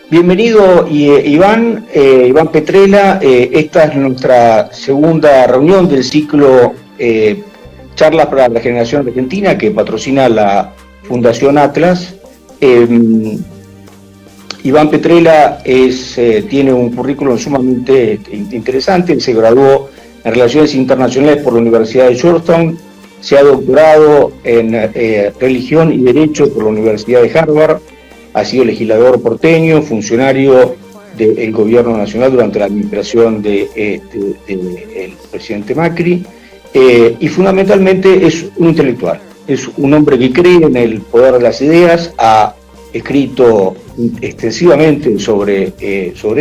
Bienvenido Iván Petrella. Esta es nuestra segunda reunión del ciclo Charlas para la Generación Argentina que patrocina la Fundación Atlas. Iván Petrella tiene un currículum sumamente interesante. Él se graduó en Relaciones Internacionales por la Universidad de Georgetown, se ha doctorado en Religión y Derecho por la Universidad de Harvard, ha sido legislador porteño, funcionario del Gobierno Nacional durante la administración del presidente Macri, y fundamentalmente es un intelectual, es un hombre que cree en el poder de las ideas, ha escrito extensivamente sobre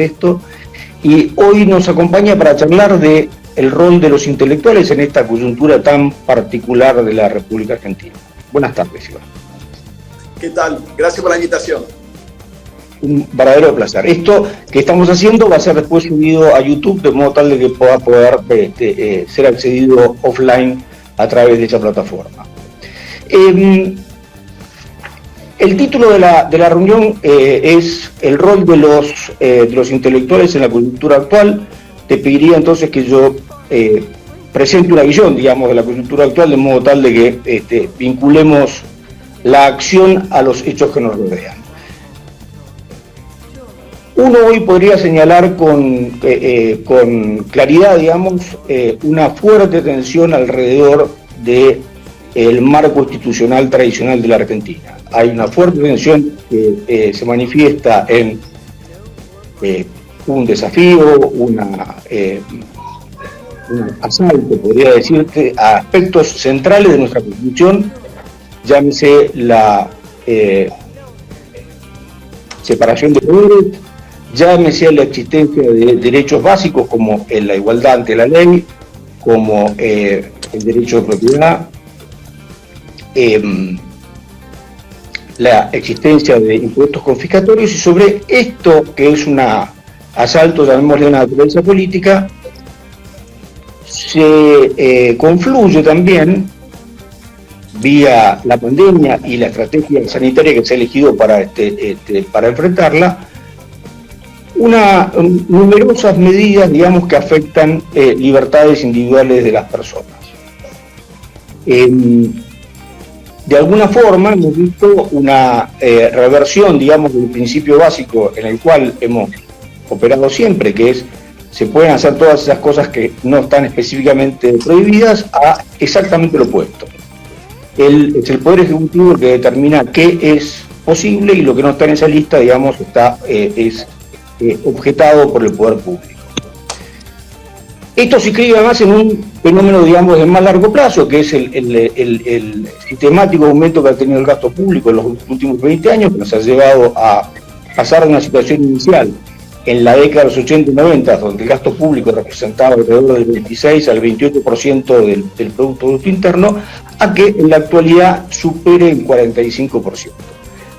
esto, y hoy nos acompaña para charlar de el rol de los intelectuales en esta coyuntura tan particular de la República Argentina. Buenas tardes, Iván. ¿Qué tal? Gracias por la invitación. Un verdadero placer. Esto que estamos haciendo va a ser después subido a YouTube, de modo tal de que pueda poder ser accedido offline a través de esa plataforma. El título de la reunión es el rol de los intelectuales en la coyuntura actual. Te pediría entonces que yo presente una visión, digamos, de la coyuntura actual, de modo tal de que vinculemos la acción a los hechos que nos rodean. Uno hoy podría señalar con claridad, digamos, una fuerte tensión alrededor del marco institucional tradicional de la Argentina. Hay una fuerte tensión que se manifiesta en un desafío, un asalto, podría decirte, a aspectos centrales de nuestra Constitución, llámese la separación de poderes, llámese la existencia de derechos básicos como la igualdad ante la ley, como el derecho de propiedad, la existencia de impuestos confiscatorios, y sobre esto, que es un asalto, llamémosle, de naturaleza política, se confluye también, vía la pandemia y la estrategia sanitaria que se ha elegido para enfrentarla, numerosas medidas, digamos, que afectan libertades individuales de las personas. De alguna forma hemos visto una reversión, digamos, del principio básico en el cual hemos operado siempre, que es se pueden hacer todas esas cosas que no están específicamente prohibidas, a exactamente lo opuesto. Es el Poder Ejecutivo el que determina qué es posible, y lo que no está en esa lista, digamos, es objetado por el poder público. Esto se inscribe además en un fenómeno, digamos, de más largo plazo, que es el sistemático aumento que ha tenido el gasto público en los últimos 20 años, que nos ha llevado a pasar de una situación inicial en la década de los 80 y 90, donde el gasto público representaba alrededor del 26 al 28% del Producto Bruto Interno, a que en la actualidad supere el 45%.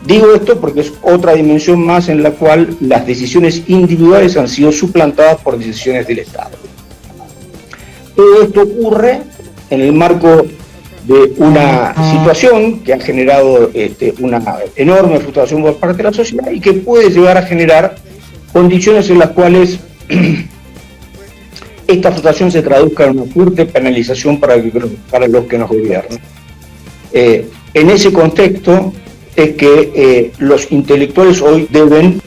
Digo esto porque es otra dimensión más en la cual las decisiones individuales han sido suplantadas por decisiones del Estado. Todo esto ocurre en el marco de una situación que ha generado una enorme frustración por parte de la sociedad y que puede llegar a generar condiciones en las cuales esta frustración se traduzca en una fuerte penalización para los que nos gobiernan. En ese contexto es que los intelectuales hoy deben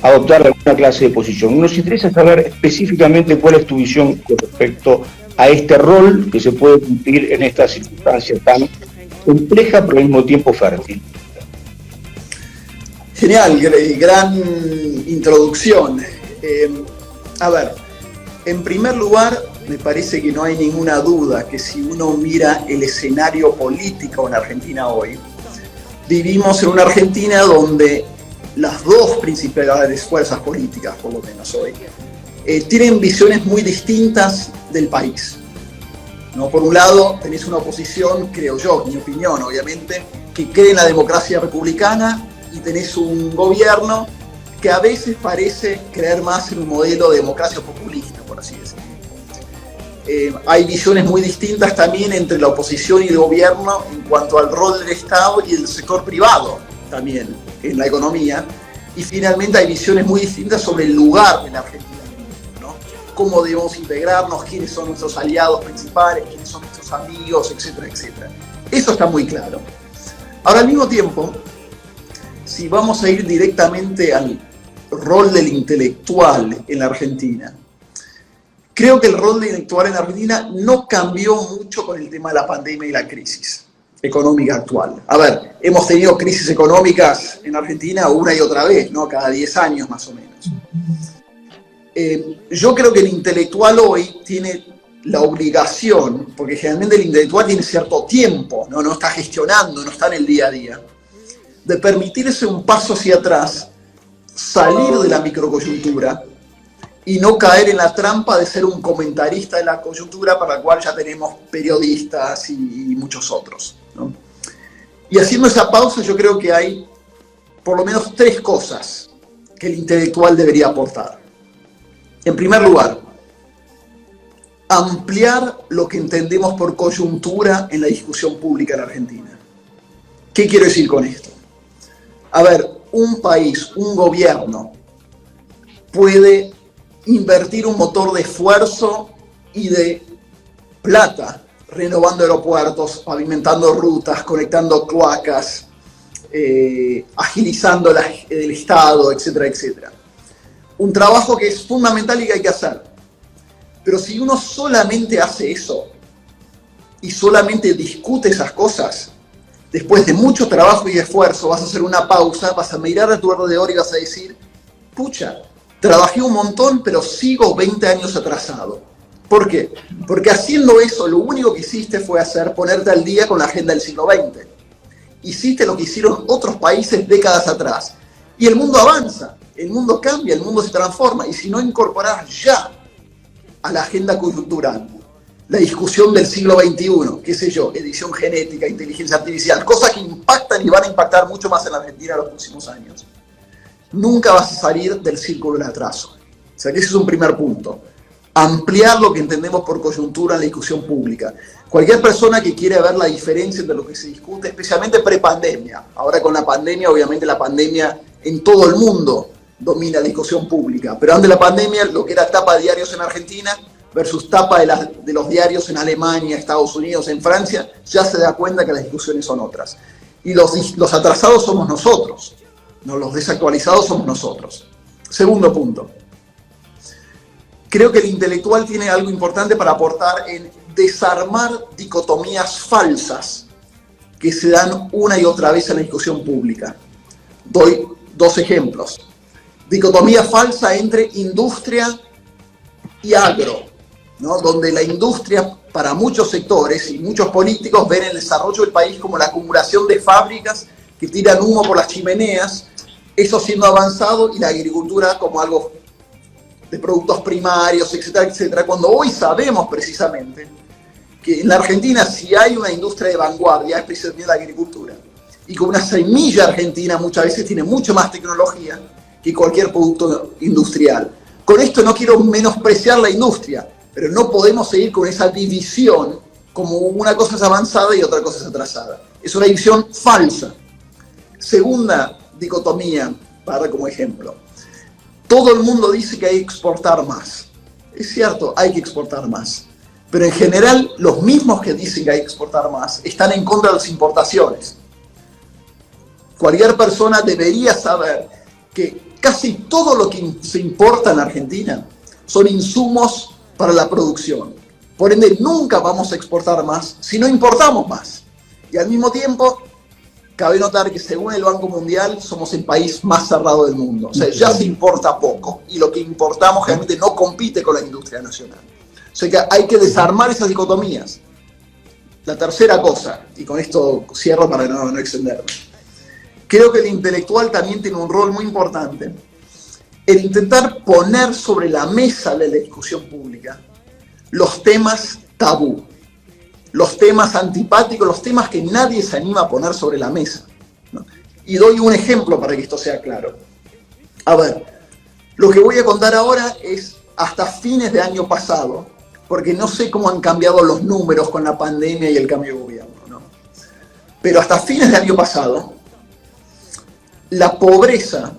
adoptar alguna clase de posición. Nos interesa saber específicamente cuál es tu visión con respecto a este rol que se puede cumplir en esta circunstancia tan compleja pero al mismo tiempo fértil. Genial, gran introducción. A ver, en primer lugar, me parece que no hay ninguna duda que si uno mira el escenario político en Argentina hoy, vivimos en una Argentina donde las dos principales fuerzas políticas, por lo menos hoy, tienen visiones muy distintas del país, ¿no? Por un lado, tenés una oposición, creo yo, mi opinión, obviamente, que cree en la democracia republicana, y tenés un gobierno que a veces parece creer más en un modelo de democracia populista, por así decirlo. Hay visiones muy distintas también entre la oposición y el gobierno en cuanto al rol del Estado y el sector privado también en la economía. Y finalmente hay visiones muy distintas sobre el lugar de la Argentina, ¿no? Cómo debemos integrarnos, quiénes son nuestros aliados principales, quiénes son nuestros amigos, etcétera, etcétera. Eso está muy claro. Ahora, al mismo tiempo, si vamos a ir directamente al rol del intelectual en la Argentina, creo que el rol del intelectual en la Argentina no cambió mucho con el tema de la pandemia y la crisis económica actual. A ver, hemos tenido crisis económicas en Argentina una y otra vez, ¿no? Cada 10 años más o menos. Yo creo que el intelectual hoy tiene la obligación, porque generalmente el intelectual tiene cierto tiempo, no está gestionando, no está en el día a día, de permitirse un paso hacia atrás, salir de la microcoyuntura y no caer en la trampa de ser un comentarista de la coyuntura para la cual ya tenemos periodistas y muchos otros, ¿no? Y haciendo esa pausa, yo creo que hay por lo menos 3 cosas que el intelectual debería aportar. En primer lugar, ampliar lo que entendemos por coyuntura en la discusión pública en Argentina. ¿Qué quiero decir con esto? A ver, un país, un gobierno, puede invertir un motor de esfuerzo y de plata, renovando aeropuertos, pavimentando rutas, conectando cloacas, agilizando el Estado, etcétera, etcétera. Un trabajo que es fundamental y que hay que hacer. Pero si uno solamente hace eso y solamente discute esas cosas, después de mucho trabajo y esfuerzo vas a hacer una pausa, vas a mirar a tu alrededor y vas a decir, pucha, trabajé un montón, pero sigo 20 años atrasado. ¿Por qué? Porque haciendo eso, lo único que hiciste fue ponerte al día con la agenda del siglo XX. Hiciste lo que hicieron otros países décadas atrás. Y el mundo avanza, el mundo cambia, el mundo se transforma. Y si no incorporás ya a la agenda coyuntural la discusión del siglo XXI, qué sé yo, edición genética, inteligencia artificial, cosas que impactan y van a impactar mucho más en la Argentina en los próximos años, nunca vas a salir del círculo del atraso. O sea que ese es un primer punto. Ampliar lo que entendemos por coyuntura en la discusión pública. Cualquier persona que quiera ver la diferencia entre lo que se discute, especialmente prepandemia. Ahora con la pandemia, obviamente la pandemia en todo el mundo domina la discusión pública. Pero antes de la pandemia, lo que era tapa de diarios en Argentina versus tapa de los diarios en Alemania, Estados Unidos, en Francia, ya se da cuenta que las discusiones son otras. Y los atrasados somos nosotros. No, los desactualizados somos nosotros. Segundo punto. Creo que el intelectual tiene algo importante para aportar en desarmar dicotomías falsas que se dan una y otra vez en la discusión pública. Doy 2 ejemplos. Dicotomía falsa entre industria y agro, ¿no? Donde la industria, para muchos sectores y muchos políticos, ven el desarrollo del país como la acumulación de fábricas que tiran humo por las chimeneas, eso siendo avanzado, y la agricultura como algo de productos primarios, etcétera, etcétera, cuando hoy sabemos precisamente que en la Argentina, si hay una industria de vanguardia, es precisamente la agricultura. Y con una semilla argentina muchas veces tiene mucho más tecnología que cualquier producto industrial. Con esto no quiero menospreciar la industria, pero no podemos seguir con esa división como una cosa es avanzada y otra cosa es atrasada. Es una división falsa. Segunda dicotomía, para dar como ejemplo. Todo el mundo dice que hay que exportar más. Es cierto, hay que exportar más. Pero en general, los mismos que dicen que hay que exportar más están en contra de las importaciones. Cualquier persona debería saber que casi todo lo que se importa en Argentina son insumos para la producción. Por ende, nunca vamos a exportar más si no importamos más. Y al mismo tiempo, cabe notar que según el Banco Mundial somos el país más cerrado del mundo. O sea, ya se importa poco y lo que importamos realmente no compite con la industria nacional. O sea que hay que desarmar esas dicotomías. La tercera cosa, y con esto cierro para no extenderme, creo que el intelectual también tiene un rol muy importante en intentar poner sobre la mesa de la discusión pública los temas tabú, los temas antipáticos, los temas que nadie se anima a poner sobre la mesa, ¿no? Y doy un ejemplo para que esto sea claro. A ver, lo que voy a contar ahora es hasta fines de año pasado, porque no sé cómo han cambiado los números con la pandemia y el cambio de gobierno, ¿no? Pero hasta fines del año pasado, la pobreza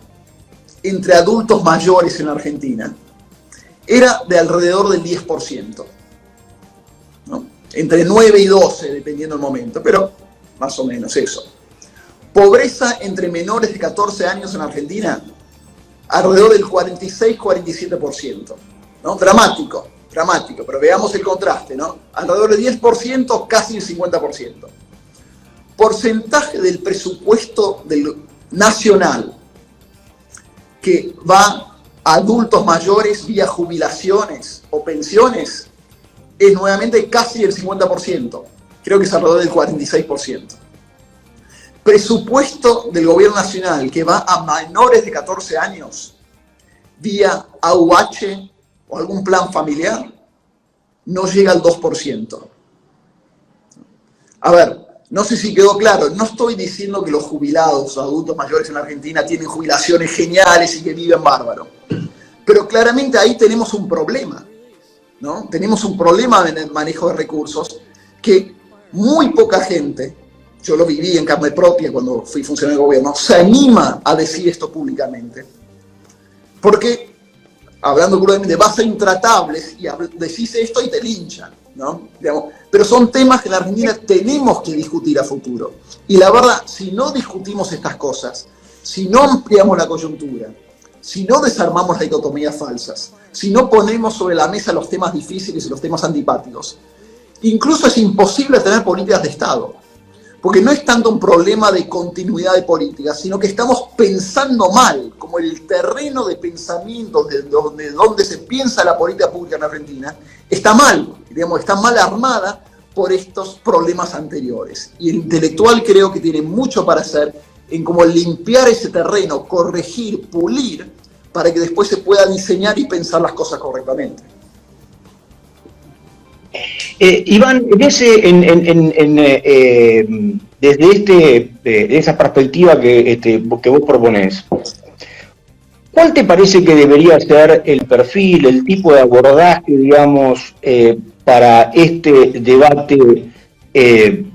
entre adultos mayores en Argentina era de alrededor del 10%, ¿no? Entre 9 y 12, dependiendo del momento, pero más o menos eso. Pobreza entre menores de 14 años en Argentina, alrededor del 46-47%, ¿no? Dramático, pero veamos el contraste, ¿no? Alrededor del 10%, casi el 50%. Porcentaje del presupuesto nacional que va a adultos mayores vía jubilaciones o pensiones es nuevamente casi el 50%, creo que es alrededor del 46%. Presupuesto del gobierno nacional que va a menores de 14 años vía AUH o algún plan familiar no llega al 2%. A ver, no sé si quedó claro, no estoy diciendo que los jubilados o adultos mayores en la Argentina tienen jubilaciones geniales y que viven bárbaro, pero claramente ahí tenemos un problema, ¿no? Tenemos un problema en el manejo de recursos que muy poca gente, yo lo viví en carne propia cuando fui funcionario de gobierno, se anima a decir esto públicamente. Porque, hablando crudamente, vas a intratables y decís esto y te linchan, ¿no? Digamos, pero son temas que en la Argentina tenemos que discutir a futuro. Y la verdad, si no discutimos estas cosas, si no ampliamos la coyuntura, si no desarmamos las dicotomías falsas, si no ponemos sobre la mesa los temas difíciles y los temas antipáticos, incluso es imposible tener políticas de Estado. Porque no es tanto un problema de continuidad de políticas, sino que estamos pensando mal, como el terreno de pensamiento de donde se piensa la política pública en Argentina, está mal, digamos, está mal armada por estos problemas anteriores. Y el intelectual creo que tiene mucho para hacer en cómo limpiar ese terreno, corregir, pulir, para que después se pueda diseñar y pensar las cosas correctamente. Iván, desde esa perspectiva que vos proponés, ¿cuál te parece que debería ser el perfil, el tipo de abordaje, digamos, para este debate,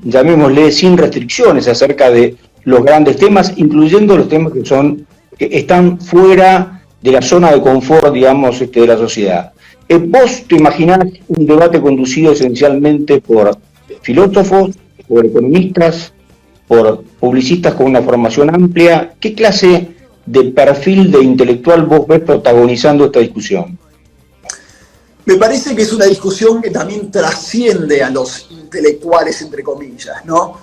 llamémosle, sin restricciones acerca de los grandes temas, incluyendo los temas que están fuera de la zona de confort, digamos, de la sociedad? ¿Vos te imaginás un debate conducido esencialmente por filósofos, por economistas, por publicistas con una formación amplia? ¿Qué clase de perfil de intelectual vos ves protagonizando esta discusión? Me parece que es una discusión que también trasciende a los intelectuales, entre comillas, ¿no?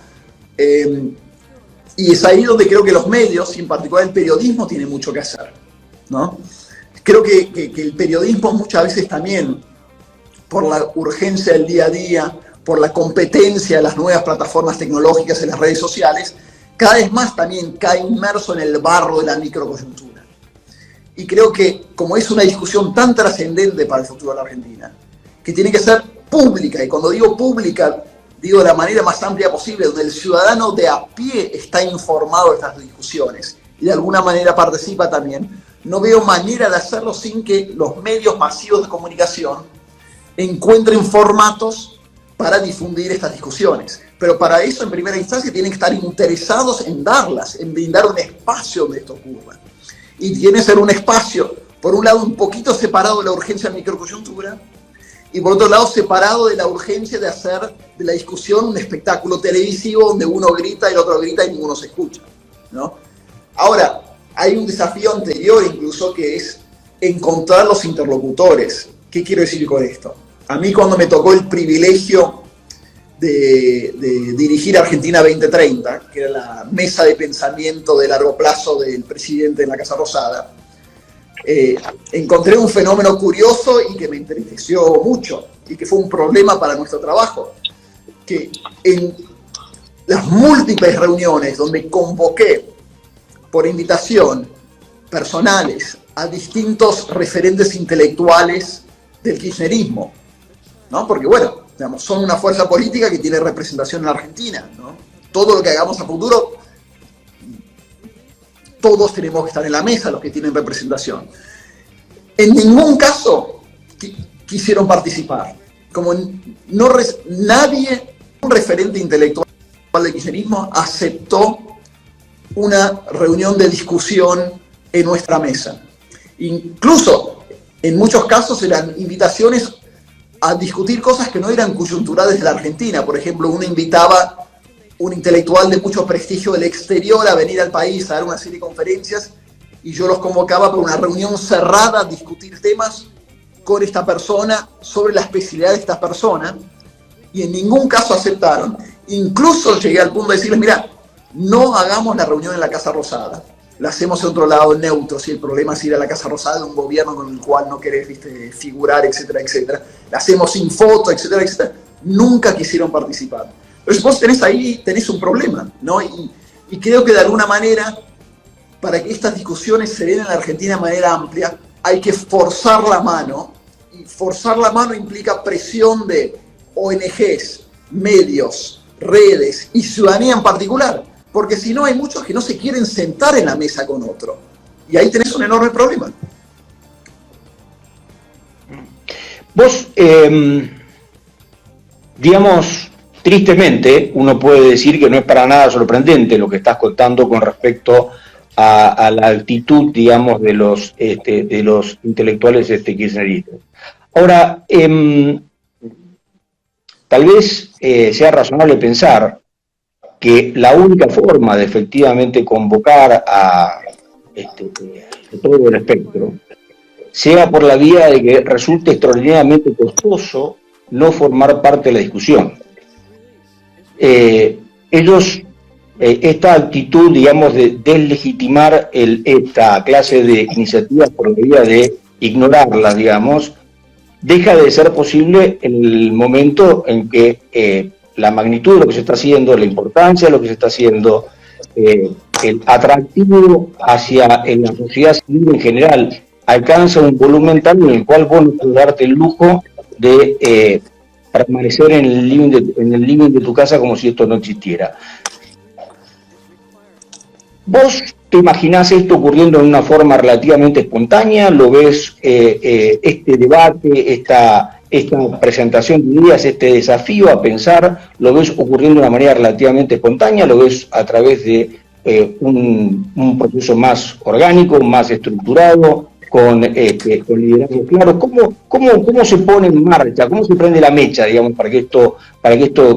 Y es ahí donde creo que los medios, y en particular el periodismo, tiene mucho que hacer, ¿no? Creo que el periodismo muchas veces también, por la urgencia del día a día, por la competencia de las nuevas plataformas tecnológicas en las redes sociales, cada vez más también cae inmerso en el barro de la microcoyuntura. Y creo que, como es una discusión tan trascendente para el futuro de la Argentina, que tiene que ser pública, y cuando digo pública, digo de la manera más amplia posible, donde el ciudadano de a pie está informado de estas discusiones y de alguna manera participa también, no veo manera de hacerlo sin que los medios masivos de comunicación encuentren formatos para difundir estas discusiones. Pero para eso, en primera instancia, tienen que estar interesados en darlas, en brindar un espacio donde esto ocurra. Y tiene que ser un espacio, por un lado, un poquito separado de la urgencia de la microcoyuntura, y por otro lado, separado de la urgencia de hacer de la discusión un espectáculo televisivo donde uno grita y el otro grita y ninguno se escucha, ¿no? Ahora, hay un desafío anterior incluso, que es encontrar los interlocutores. ¿Qué quiero decir con esto? A mí, cuando me tocó el privilegio de dirigir Argentina 2030, que era la mesa de pensamiento de largo plazo del presidente en la Casa Rosada, encontré un fenómeno curioso y que me entristeció mucho, y que fue un problema para nuestro trabajo, que en las múltiples reuniones donde convoqué por invitación personales a distintos referentes intelectuales del kirchnerismo, ¿no? Porque, bueno, digamos, son una fuerza política que tiene representación en la Argentina, ¿no? Todo lo que hagamos a futuro, todos tenemos que estar en la mesa, los que tienen representación. En ningún caso quisieron participar. como nadie, un referente intelectual del kirchnerismo aceptó una reunión de discusión en nuestra mesa. Incluso, en muchos casos eran invitaciones a discutir cosas que no eran coyunturales de la Argentina. Por ejemplo, uno invitaba un intelectual de mucho prestigio del exterior a venir al país a dar una serie de conferencias y yo los convocaba para una reunión cerrada a discutir temas con esta persona, sobre la especialidad de esta persona, y en ningún caso aceptaron. Incluso llegué al punto de decirles, mira, no hagamos la reunión en la Casa Rosada, la hacemos en otro lado neutro, si el problema es ir a la Casa Rosada de un gobierno con el cual no querés, ¿viste?, figurar, etcétera, etcétera. La hacemos sin foto, etcétera, etcétera. Nunca quisieron participar. Pero vos tenés un problema, ¿no? Y creo que de alguna manera, para que estas discusiones se den en la Argentina de manera amplia, hay que forzar la mano, y forzar la mano implica presión de ONGs, medios, redes y ciudadanía en particular, porque si no hay muchos que no se quieren sentar en la mesa con otro, y ahí tenés un enorme problema. Vos, digamos, tristemente, uno puede decir que no es para nada sorprendente lo que estás contando con respecto a la actitud, digamos, de los intelectuales kirchneristas. Ahora, tal vez sea razonable pensar que la única forma de efectivamente convocar a todo el espectro sea por la vía de que resulte extraordinariamente costoso no formar parte de la discusión. Esta actitud, digamos, de deslegitimar esta clase de iniciativas por la vía de ignorarlas, digamos, deja de ser posible en el momento en que la magnitud de lo que se está haciendo, la importancia de lo que se está haciendo, el atractivo hacia la sociedad civil en general, alcanza un volumen tal en el cual vos no puedes darte el lujo de permanecer en el living de tu casa como si esto no existiera. ¿Vos te imaginás esto ocurriendo en una forma relativamente espontánea? ¿Lo ves este debate, esta presentación de ideas, este desafío a pensar, lo ves ocurriendo de una manera relativamente espontánea? ¿Lo ves a través de un proceso más orgánico, más estructurado, con liderazgo claro? ¿Cómo se pone en marcha? ¿Cómo se prende la mecha, digamos, para que esto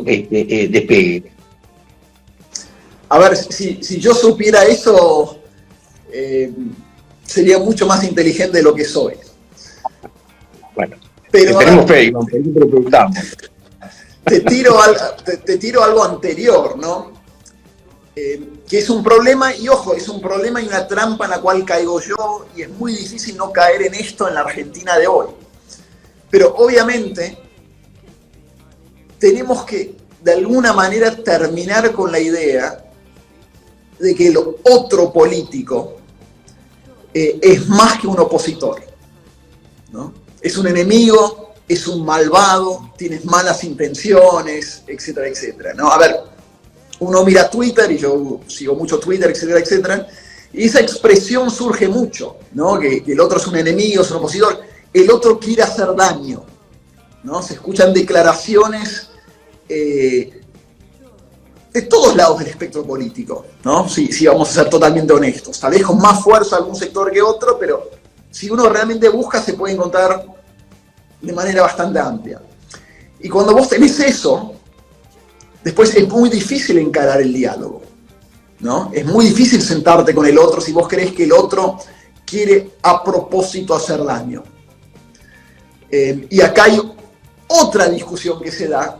despegue? A ver, si yo supiera eso, sería mucho más inteligente de lo que soy. Bueno, pero tenemos fe, Iván, por eso te lo preguntamos. Te tiro algo anterior, ¿no? Que es un problema, y ojo, es un problema y una trampa en la cual caigo yo, y es muy difícil no caer en esto en la Argentina de hoy. Pero obviamente tenemos que de alguna manera terminar con la idea de que el otro político es más que un opositor, ¿no? Es un enemigo, es un malvado, tienes malas intenciones, etcétera, etcétera, ¿no? A ver, uno mira Twitter, y yo sigo mucho Twitter, etcétera, etcétera, y esa expresión surge mucho, ¿no? Que el otro es un enemigo, es un opositor, el otro quiere hacer daño, ¿no? Se escuchan declaraciones de todos lados del espectro político, ¿no? Sí, vamos a ser totalmente honestos. Tal vez con más fuerza algún sector que otro, pero si uno realmente busca se puede encontrar de manera bastante amplia. Y cuando vos tenés eso, después es muy difícil encarar el diálogo, ¿no? Es muy difícil sentarte con el otro si vos crees que el otro quiere a propósito hacer daño. Y acá hay otra discusión que se da,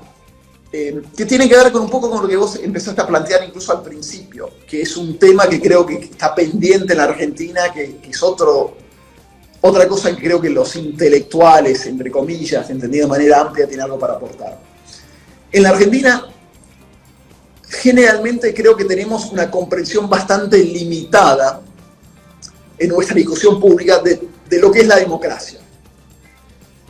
que tiene que ver con un poco con lo que vos empezaste a plantear incluso al principio, que es un tema que creo que está pendiente en la Argentina, que es otra cosa que creo que los intelectuales, entre comillas, entendido de manera amplia, tienen algo para aportar. En la Argentina, generalmente creo que tenemos una comprensión bastante limitada en nuestra discusión pública de lo que es la democracia.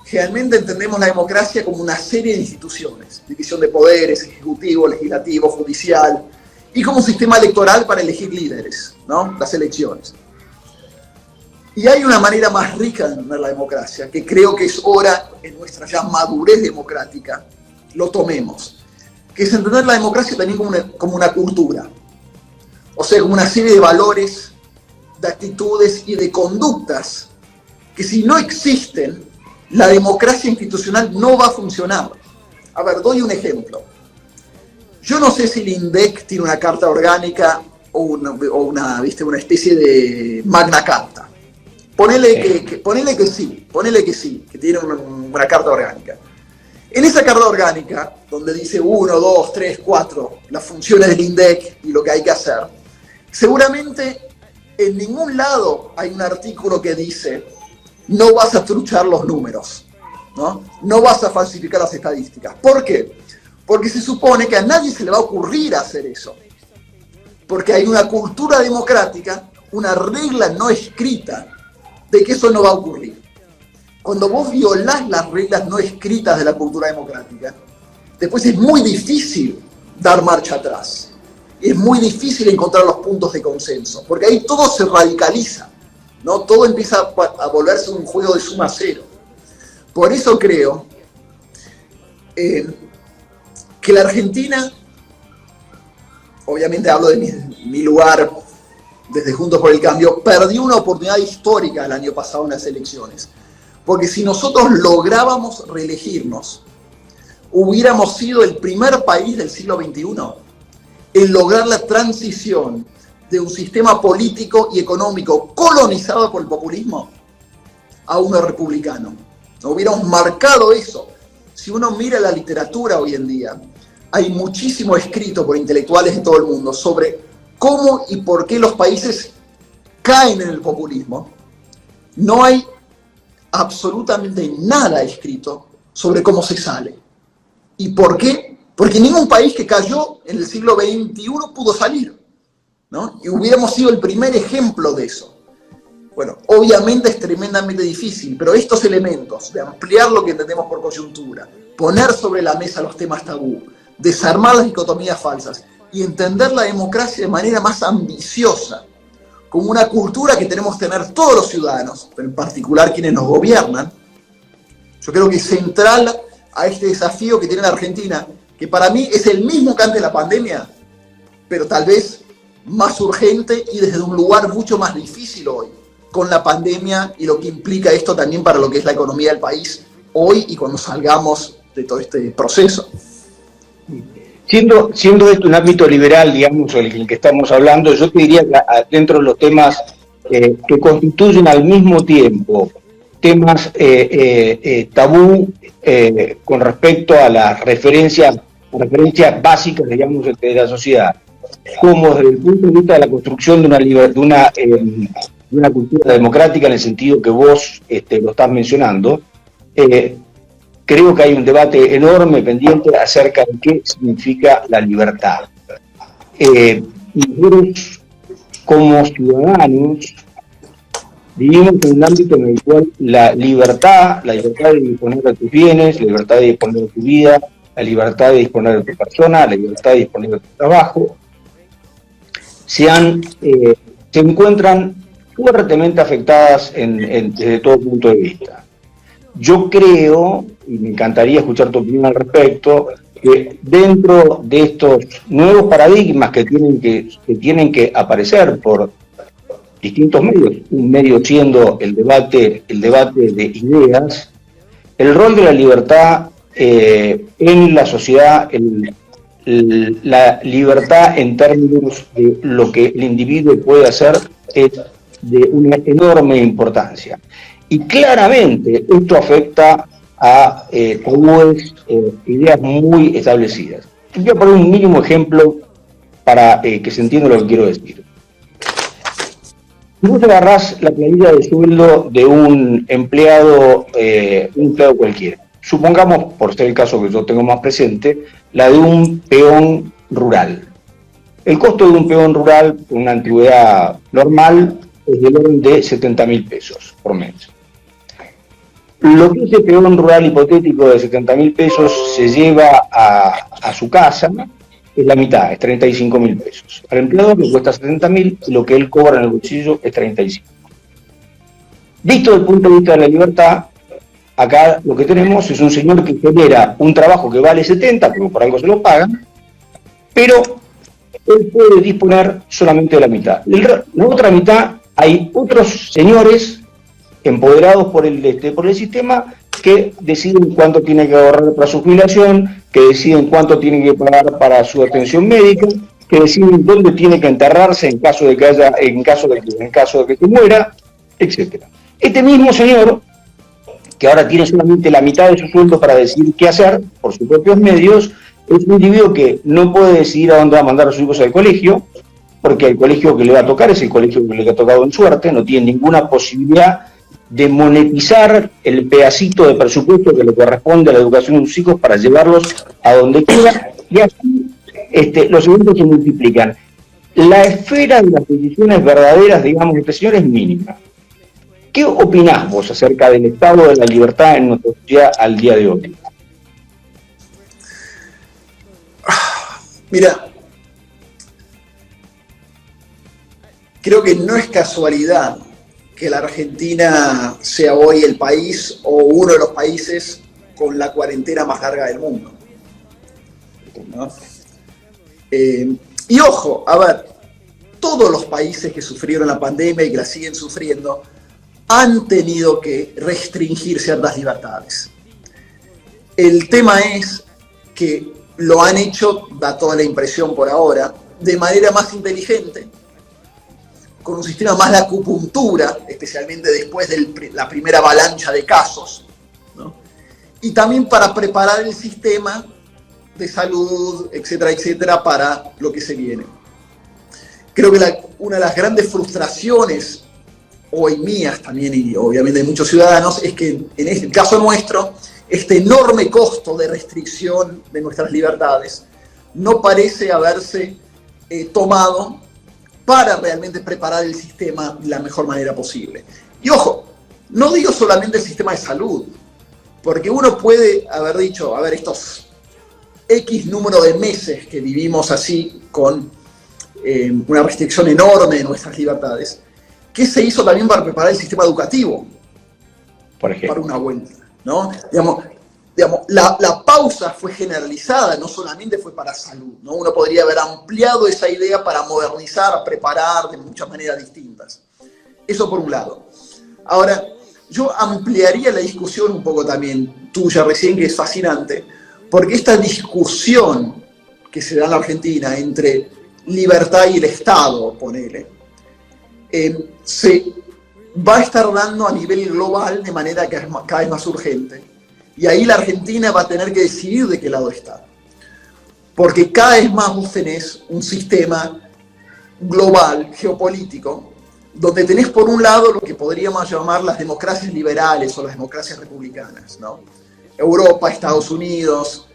Generalmente entendemos la democracia como una serie de instituciones, división de poderes, ejecutivo, legislativo, judicial, y como un sistema electoral para elegir líderes, ¿no? Las elecciones. Y hay una manera más rica de entender la democracia, que creo que es hora, en nuestra ya madurez democrática, lo tomemos, que es entender la democracia también como una cultura, o sea, como una serie de valores, de actitudes y de conductas que si no existen, la democracia institucional no va a funcionar. A ver, doy un ejemplo. Yo no sé si el INDEC tiene una carta orgánica o una especie de magna carta. Ponele que sí, que tiene una carta orgánica. En esa carta orgánica, donde dice 1, 2, 3, 4, las funciones del INDEC y lo que hay que hacer, seguramente en ningún lado hay un artículo que dice no vas a truchar los números, ¿no? No vas a falsificar las estadísticas. ¿Por qué? Porque se supone que a nadie se le va a ocurrir hacer eso. Porque hay una cultura democrática, una regla no escrita de que eso no va a ocurrir. Cuando vos violás las reglas no escritas de la cultura democrática, después es muy difícil dar marcha atrás. Es muy difícil encontrar los puntos de consenso, porque ahí todo se radicaliza, ¿no? Todo empieza a volverse un juego de suma cero. Por eso creo que la Argentina, obviamente hablo de mi lugar desde Juntos por el Cambio, perdió una oportunidad histórica el año pasado en las elecciones. Porque si nosotros lográbamos reelegirnos, hubiéramos sido el primer país del siglo XXI en lograr la transición de un sistema político y económico colonizado por el populismo a uno republicano. Hubiéramos marcado eso. Si uno mira la literatura hoy en día, hay muchísimo escrito por intelectuales de todo el mundo sobre cómo y por qué los países caen en el populismo. No hay absolutamente nada escrito sobre cómo se sale. ¿Y por qué? Porque ningún país que cayó en el siglo XXI pudo salir, ¿no? Y hubiéramos sido el primer ejemplo de eso. Bueno, obviamente es tremendamente difícil, pero estos elementos de ampliar lo que entendemos por coyuntura, poner sobre la mesa los temas tabú, desarmar las dicotomías falsas y entender la democracia de manera más ambiciosa, como una cultura que tenemos que tener todos los ciudadanos, pero en particular quienes nos gobiernan, yo creo que es central a este desafío que tiene la Argentina, que para mí es el mismo que antes de la pandemia, pero tal vez más urgente y desde un lugar mucho más difícil hoy, con la pandemia y lo que implica esto también para lo que es la economía del país hoy y cuando salgamos de todo este proceso. Siendo esto un ámbito liberal, digamos, el que estamos hablando, yo te diría que dentro de los temas que constituyen al mismo tiempo temas tabú con respecto a las referencias básicas, digamos, de la sociedad, como desde el punto de vista de la construcción de una cultura democrática en el sentido que vos lo estás mencionando, creo que hay un debate enorme pendiente acerca de qué significa la libertad. Nosotros, como ciudadanos, vivimos en un ámbito en el cual la libertad de disponer de tus bienes, la libertad de disponer de tu vida, la libertad de disponer de tu persona, la libertad de disponer de tu trabajo, se encuentran fuertemente afectadas desde todo punto de vista. Yo creo, y me encantaría escuchar tu opinión al respecto, que dentro de estos nuevos paradigmas que tienen que aparecer por distintos medios, un medio siendo el debate de ideas, el rol de la libertad en la sociedad, la libertad en términos de lo que el individuo puede hacer es de una enorme importancia. Y claramente esto afecta a ideas muy establecidas. Voy a poner un mínimo ejemplo para que se entienda lo que quiero decir. Si vos agarrás la planilla de sueldo de un empleado cualquiera, supongamos, por ser el caso que yo tengo más presente, la de un peón rural. El costo de un peón rural con una antigüedad normal es del orden de 70.000 pesos por mes. Lo que ese peón rural hipotético de 70.000 pesos se lleva a su casa es la mitad, es 35.000 pesos. Al empleador le cuesta 70.000 y lo que él cobra en el bolsillo es 35. Visto desde el punto de vista de la libertad, acá lo que tenemos es un señor que genera un trabajo que vale 70, como por algo se lo pagan, pero él puede disponer solamente de la mitad. La otra mitad hay otros señores empoderados por el sistema que deciden cuánto tiene que ahorrar para su jubilación, que deciden cuánto tiene que pagar para su atención médica, que deciden dónde tiene que enterrarse en caso de que se muera, etc. Este mismo señor, que ahora tiene solamente la mitad de su sueldo para decidir qué hacer por sus propios medios, es un individuo que no puede decidir a dónde va a mandar a sus hijos al colegio, porque el colegio que le va a tocar es el colegio que le ha tocado en suerte, no tiene ninguna posibilidad de monetizar el pedacito de presupuesto que le corresponde a la educación de sus hijos para llevarlos a donde quiera, y así los eventos se multiplican. La esfera de las decisiones verdaderas, digamos, este señor es mínima. ¿Qué opinás vos acerca del estado de la libertad en nuestra sociedad al día de hoy? Mira, creo que no es casualidad que la Argentina sea hoy el país o uno de los países con la cuarentena más larga del mundo, ¿no? Y ojo, a ver, todos los países que sufrieron la pandemia y que la siguen sufriendo han tenido que restringir ciertas libertades. El tema es que lo han hecho, da toda la impresión por ahora, de manera más inteligente, con un sistema más de acupuntura, especialmente después de la primera avalancha de casos, ¿no? Y también para preparar el sistema de salud, etcétera, etcétera, para lo que se viene. Creo que una de las grandes frustraciones, hoy mías también, y obviamente de muchos ciudadanos, es que en el caso nuestro, este enorme costo de restricción de nuestras libertades no parece haberse tomado para realmente preparar el sistema de la mejor manera posible. Y ojo, no digo solamente el sistema de salud, porque uno puede haber dicho, a ver, estos X número de meses que vivimos así con una restricción enorme de nuestras libertades, ¿qué se hizo también para preparar el sistema educativo? Por ejemplo. Para una vuelta, ¿no? Digamos, la pausa fue generalizada, no solamente fue para salud, ¿no? Uno podría haber ampliado esa idea para modernizar, preparar de muchas maneras distintas. Eso por un lado. Ahora, yo ampliaría la discusión un poco también tuya recién, que es fascinante, porque esta discusión que se da en la Argentina entre libertad y el Estado, ponele, se va a estar dando a nivel global de manera que es cada vez más urgente. Y ahí la Argentina va a tener que decidir de qué lado está. Porque cada vez más vos tenés un sistema global, geopolítico, donde tenés por un lado lo que podríamos llamar las democracias liberales o las democracias republicanas, ¿no? Europa, Estados Unidos,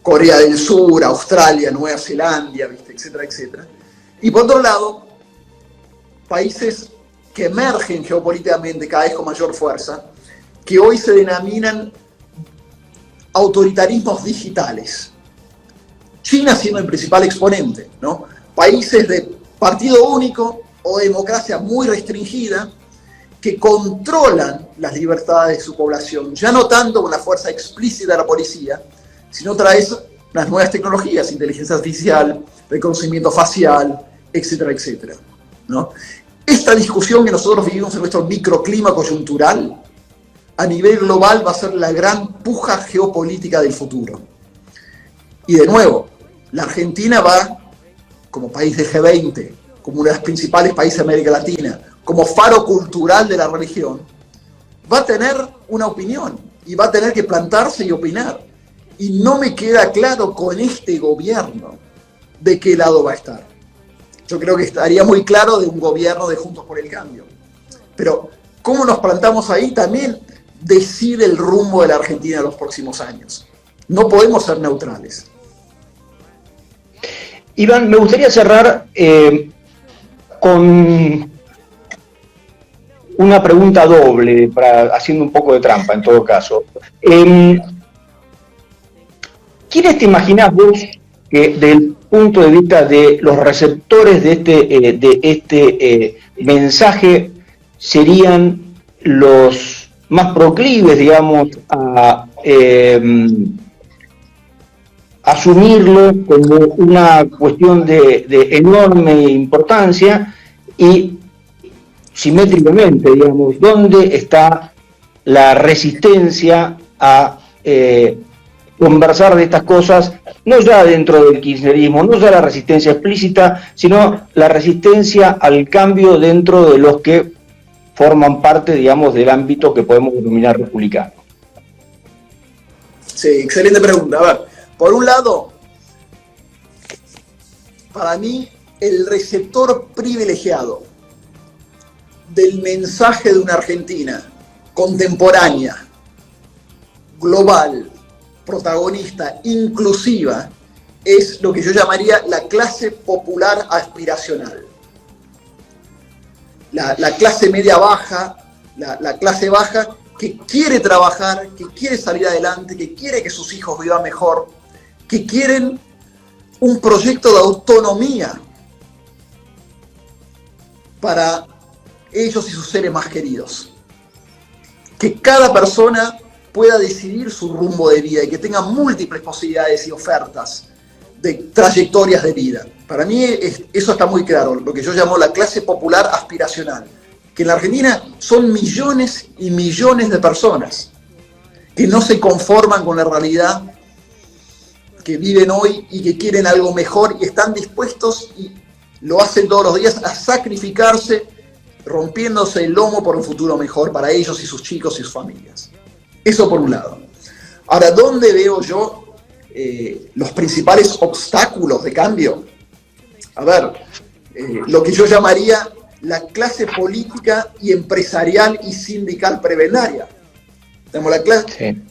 Corea del Sur, Australia, Nueva Zelanda, ¿viste? Etcétera, etcétera. Y por otro lado, países que emergen geopolíticamente cada vez con mayor fuerza, que hoy se denominan autoritarismos digitales. China siendo el principal exponente, ¿no? Países de partido único o democracia muy restringida que controlan las libertades de su población, ya no tanto con la fuerza explícita de la policía, sino otra vez las nuevas tecnologías, inteligencia artificial, reconocimiento facial, etcétera, etcétera, ¿no? Esta discusión que nosotros vivimos en nuestro microclima coyuntural, a nivel global va a ser la gran puja geopolítica del futuro. Y de nuevo, la Argentina va, como país de G20, como uno de los principales países de América Latina, como faro cultural de la región, va a tener una opinión y va a tener que plantarse y opinar. Y no me queda claro con este gobierno de qué lado va a estar. Yo creo que estaría muy claro de un gobierno de Juntos por el Cambio. Pero cómo nos plantamos ahí también decide el rumbo de la Argentina en los próximos años. No podemos ser neutrales. Iván, me gustaría cerrar con una pregunta doble, haciendo un poco de trampa en todo caso. ¿Quiénes te imaginás vos que desde el punto de vista de los receptores de este mensaje serían los más proclives, digamos, a asumirlo como una cuestión de enorme importancia y simétricamente, digamos, ¿dónde está la resistencia a conversar de estas cosas, no ya dentro del kirchnerismo, no ya la resistencia explícita, sino la resistencia al cambio dentro de los que forman parte, digamos, del ámbito que podemos denominar republicano? Sí, excelente pregunta. A ver, por un lado, para mí, el receptor privilegiado del mensaje de una Argentina contemporánea, global, protagonista, inclusiva, es lo que yo llamaría la clase popular aspiracional. La clase media baja, la clase baja que quiere trabajar, que quiere salir adelante, que quiere que sus hijos vivan mejor, que quieren un proyecto de autonomía para ellos y sus seres más queridos. Que cada persona pueda decidir su rumbo de vida y que tenga múltiples posibilidades y ofertas de trayectorias de vida. Para mí eso está muy claro, lo que yo llamo la clase popular aspiracional, que en la Argentina son millones y millones de personas que no se conforman con la realidad que viven hoy y que quieren algo mejor y están dispuestos, y lo hacen todos los días, a sacrificarse, rompiéndose el lomo por un futuro mejor para ellos y sus chicos y sus familias. Eso por un lado. Ahora, ¿dónde veo yo los principales obstáculos de cambio? A ver, lo que yo llamaría la clase política y empresarial y sindical prebendaria.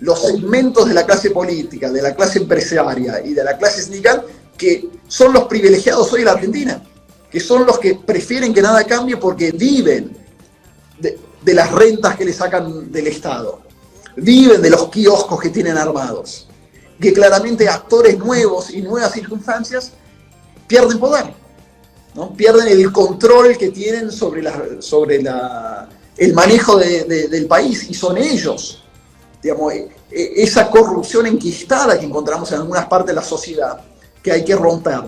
Los segmentos de la clase política, de la clase empresaria y de la clase sindical que son los privilegiados hoy en la Argentina, que son los que prefieren que nada cambie porque viven de las rentas que le sacan del Estado, viven de los kioscos que tienen armados, que claramente actores nuevos y nuevas circunstancias pierden poder, ¿no? Pierden el control que tienen sobre el manejo del país, y son ellos, digamos, esa corrupción enquistada que encontramos en algunas partes de la sociedad que hay que romper.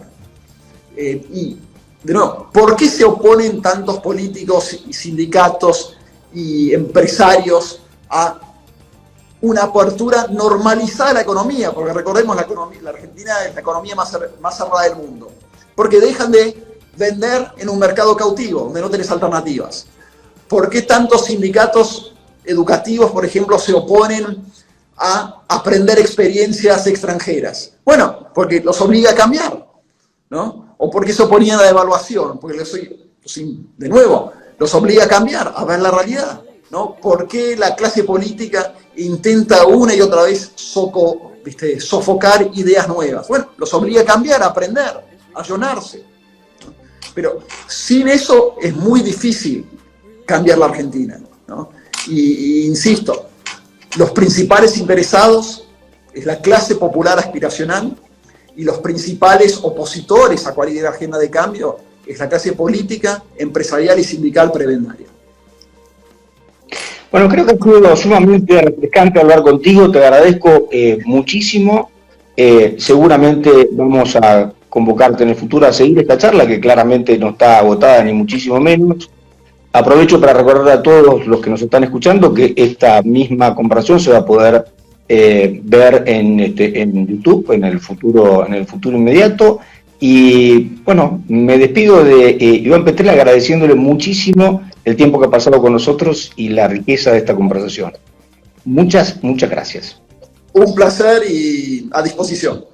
Y de nuevo, ¿por qué se oponen tantos políticos y sindicatos y empresarios a una apertura normalizada de la economía? Porque recordemos, la Argentina es la economía más cerrada del mundo. Porque dejan de vender en un mercado cautivo, donde no tenés alternativas. ¿Por qué tantos sindicatos educativos, por ejemplo, se oponen a aprender experiencias extranjeras? Bueno, porque los obliga a cambiar, ¿no? ¿O porque se oponían a la devaluación? Porque de nuevo, los obliga a cambiar, a ver la realidad, ¿no? ¿Por qué la clase política intenta una y otra vez sofocar ideas nuevas? Bueno, los obliga a cambiar, a aprender, a ayornarse. Pero sin eso es muy difícil cambiar la Argentina, ¿no? Y insisto, los principales interesados es la clase popular aspiracional, y los principales opositores a cualquier agenda de cambio es la clase política, empresarial y sindical prebendaria. Bueno, creo que ha sido sumamente refrescante hablar contigo, te agradezco muchísimo. Seguramente vamos a convocarte en el futuro a seguir esta charla, que claramente no está agotada ni muchísimo menos. Aprovecho para recordar a todos los que nos están escuchando que esta misma conversación se va a poder ver en YouTube en el futuro inmediato. Y bueno, me despido de Iván Petrella agradeciéndole muchísimo el tiempo que ha pasado con nosotros y la riqueza de esta conversación. Muchas gracias. Un placer y a disposición.